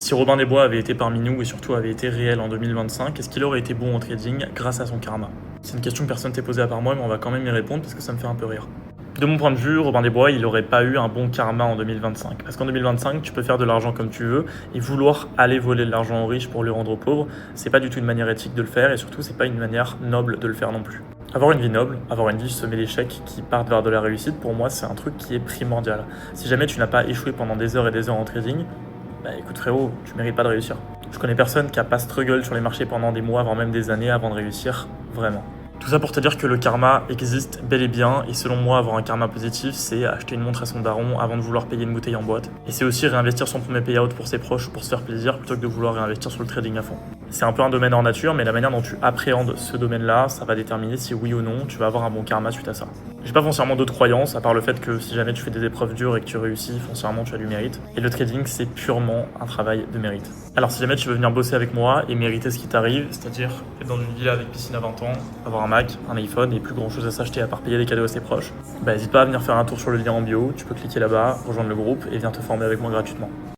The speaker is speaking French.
Si Robin des Bois avait été parmi nous et surtout avait été réel en 2025, est-ce qu'il aurait été bon en trading grâce à son karma? C'est une question que personne t'ait posée à part moi, mais on va quand même y répondre parce que ça me fait un peu rire. De mon point de vue, Robin des Bois, il n'aurait pas eu un bon karma en 2025. Parce qu'en 2025, tu peux faire de l'argent comme tu veux et vouloir aller voler de l'argent aux riches pour le rendre aux pauvres, c'est pas du tout une manière éthique de le faire et surtout, c'est pas une manière noble de le faire non plus. Avoir une vie noble, avoir une vie semée d'échecs qui partent vers de la réussite, pour moi, c'est un truc qui est primordial. Si jamais tu n'as pas échoué pendant des heures et des heures en trading, bah écoute frérot, tu mérites pas de réussir. Je connais personne qui a pas struggle sur les marchés pendant des mois, voire même des années avant de réussir, vraiment. Tout ça pour te dire que le karma existe bel et bien, et selon moi, avoir un karma positif, c'est acheter une montre à son daron avant de vouloir payer une bouteille en boîte. Et c'est aussi réinvestir son premier payout pour ses proches, pour se faire plaisir, plutôt que de vouloir réinvestir sur le trading à fond. C'est un peu un domaine hors nature, mais la manière dont tu appréhendes ce domaine-là, ça va déterminer si oui ou non tu vas avoir un bon karma suite à ça. J'ai pas foncièrement d'autres croyances, à part le fait que si jamais tu fais des épreuves dures et que tu réussis, foncièrement tu as du mérite. Et le trading, c'est purement un travail de mérite. Alors si jamais tu veux venir bosser avec moi et mériter ce qui t'arrive, c'est-à-dire être dans une villa avec piscine à 20 ans, avoir un Mac, un iPhone et plus grand chose à s'acheter à part payer des cadeaux à ses proches, bah n'hésite pas à venir faire un tour sur le lien en bio, tu peux cliquer là-bas, rejoindre le groupe et viens te former avec moi gratuitement.